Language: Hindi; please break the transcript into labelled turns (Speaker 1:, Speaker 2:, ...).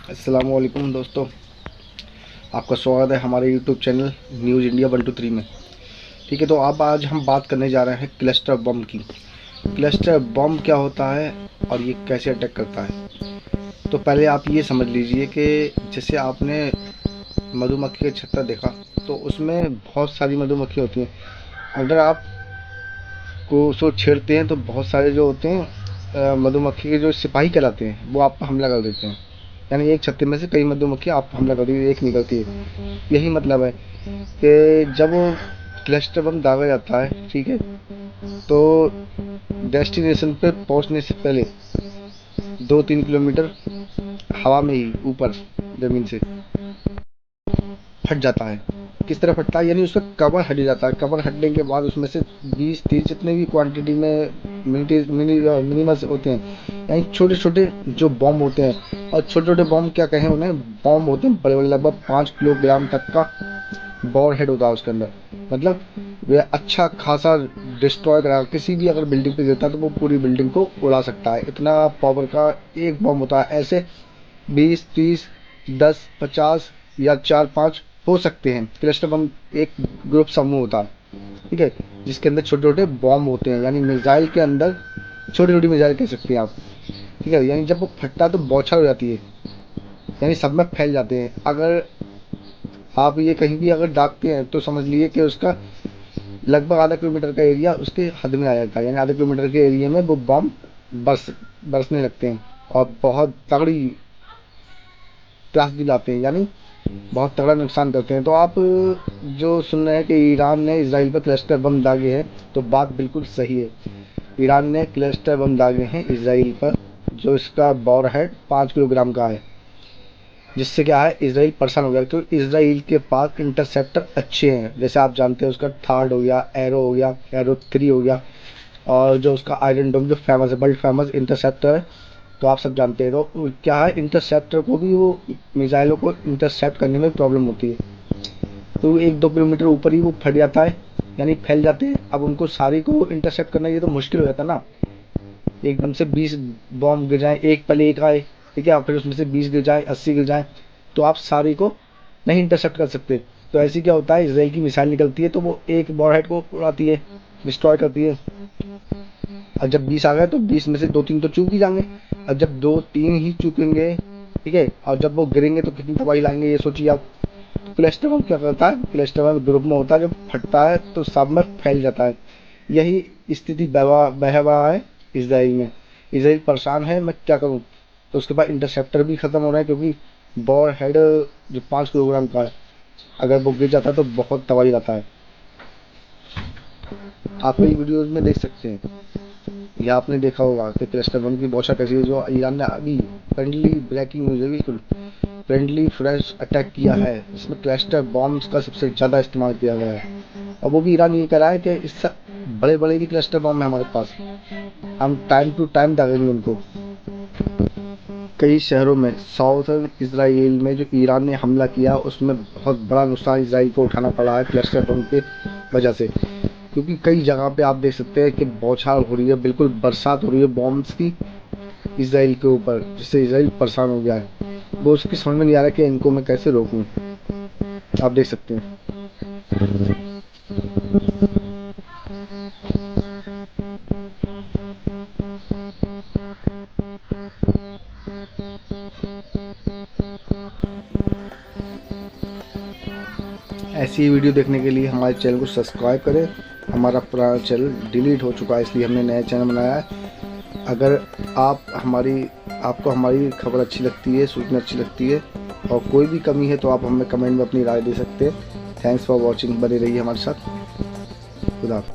Speaker 1: अस्सलाम वालेकुम दोस्तों, आपका स्वागत है हमारे यूट्यूब चैनल न्यूज़ इंडिया 123 में। ठीक है, तो अब आज हम बात करने जा रहे हैं क्लस्टर बम की। क्लस्टर बम क्या होता है और ये कैसे अटैक करता है। तो पहले आप ये समझ लीजिए कि जैसे आपने मधुमक्खी का छत्ता देखा तो उसमें बहुत सारी मधुमक्खी होती हैं। अगर आप को उसको छेड़ते हैं तो बहुत सारे जो होते हैं मधुमक्खी के जो सिपाही कहलाते हैं वो आप पर हमला कर देते हैं। यानी एक छत्ते में से कई मधुमक्खी आप पर हमला करती है, एक निकलती है। यही मतलब है कि जब क्लस्टर बम दागा जाता है, ठीक है, तो डेस्टिनेशन पे पहुंचने से पहले 2-3 किलोमीटर हवा में ही ऊपर ज़मीन से फट जाता है। किस तरह फटता है, यानी उसका कवर हट जाता है। कवर हटने के बाद उसमें से 20-30 जितने भी क्वांटिटी में मिनिमस होते हैं, यानी छोटे छोटे जो बॉम्ब होते हैं। और छोटे छोटे बॉम्ब क्या कहें उन्हें, बॉम्ब होते हैं बड़े बड़े, लगभग 5 किलोग्राम तक का बॉर हेड होता है उसके अंदर। मतलब वह अच्छा खासा डिस्ट्रॉय करा, किसी भी अगर बिल्डिंग पे गिरता है तो वो पूरी बिल्डिंग को उड़ा सकता है। इतना पावर का एक बॉम्ब होता है। ऐसे 20-30, 10, 50 या 4-5 हो सकते हैं। क्लस्टर बम एक ग्रुप समूह होता है, ठीक है, जिसके अंदर छोटे छोटे बॉम्ब होते हैं, यानी मिसाइल के अंदर छोटी छोटी मिसाइल कह सकते हैं आप। ठीक है, यानी जब वो फटता है तो बौछार हो जाती है, यानी सब में फैल जाते हैं। अगर आप ये कहीं भी अगर दागते हैं तो समझ लीजिए कि उसका लगभग आधा किलोमीटर का एरिया उसके हद में आ जाता है। यानी आधे किलोमीटर के एरिया में वो बॉम्ब बरसने लगते हैं और बहुत तगड़ी त्रास दिलाते हैं, यानी बहुत तगड़ा नुकसान करते हैं। तो आप जो सुन रहे हैं कि ईरान ने इसराइल पर क्लस्टर बम दागे हैं, तो बात बिल्कुल सही है। ईरान ने क्लस्टर बम दागे हैं इसराइल पर, जो इसका बॉर है 5 किलोग्राम का है। जिससे क्या है, इसराइल परेशान हो गया, क्योंकि इसराइल के पास इंटरसेप्टर अच्छे हैं। जैसे आप जानते हैं उसका थार्ड हो गया, एरो हो गया, एरो 3 हो गया, और जो उसका आयरन डोम जो फेमस है, वर्ल्ड फेमस इंटरसेप्टर है, तो आप सब जानते हैं। तो क्या है, इंटरसेप्टर को भी वो मिसाइलों को इंटरसेप्ट करने में प्रॉब्लम होती है। तो 1-2 किलोमीटर ऊपर ही वो फट जाता है, यानी फैल जाते हैं। अब उनको सारी को इंटरसेप्ट करना ये तो मुश्किल हो जाता ना। एकदम से 20 बॉम्ब गिर जाए, एक पहले एक आए, ठीक है, फिर उसमें से 20 गिर जाए, 80 गिर जाए, तो आप सारी को नहीं इंटरसेप्ट कर सकते। तो ऐसी क्या होता है, इसराइल की मिसाइल निकलती है तो वो एक वॉरहेड को उड़ाती है, डिस्ट्रॉय करती है। और जब 20 आ गए तो 20 में से 2-3 तो चूक ही जाएंगे। और जब 2-3 ही चूकेंगे, ठीक है, और जब वो गिरेंगे तो कितनी तबाही लाएंगे ये सोचिए आप। क्लस्टर बम क्या करता है, क्लस्टर बम ग्रुप में होता है, जब फटता है तो सब में फैल जाता है। यही स्थिति बह रहा है इसराइल में। इसराइल परेशान है, मैं क्या करूं। तो उसके बाद इंटरसेप्टर भी खत्म हो रहा है, क्योंकि बॉर हेड जो 5 किलोग्राम का है, अगर वो गिर जाता है तो बहुत तबाही लाता है। आप कई वीडियोज में देख सकते हैं, या आपने देखा होगा कि क्लस्टर बम की बौछार कैसी है। जो ईरान ने अभी फ्रेंडली ब्रेकिंग न्यूज है, बिल्कुल फ्रेंडली फ्रेश अटैक किया है, जिसमें क्लस्टर बॉम्ब्स का सबसे ज़्यादा इस्तेमाल किया गया है। और वो भी ईरान ये कह रहा है कि इससे बड़े बड़े भी क्लस्टर बॉम्ब है हमारे पास, हम टाइम टू टाइम दागेंगे उनको। कई शहरों में साउथर्न इसराइल में जो ईरान ने हमला किया, उसमें बहुत बड़ा नुकसान इसराइल को उठाना पड़ा है क्लस्टर बम की वजह से। क्योंकि कई जगह पे आप देख सकते हैं कि बौछार हो रही है, बिल्कुल बरसात हो रही है बॉम्ब्स की इसराइल के ऊपर, जिससे इसराइल परेशान हो गया है। वो उसकी समझ में नहीं आ रहा कि इनको मैं कैसे रोकूं। आप देख सकते हैं। ऐसी ही वीडियो देखने के लिए हमारे चैनल को सब्सक्राइब करें। हमारा पुराना चैनल डिलीट हो चुका है, इसलिए हमने नया चैनल बनाया है। अगर आपको हमारी खबर अच्छी लगती है, सूचना अच्छी लगती है, और कोई भी कमी है तो आप हमें कमेंट में अपनी राय दे सकते हैं। थैंक्स फॉर वॉचिंग, बने रहिए हमारे साथ। खुदा हाफ़िज़।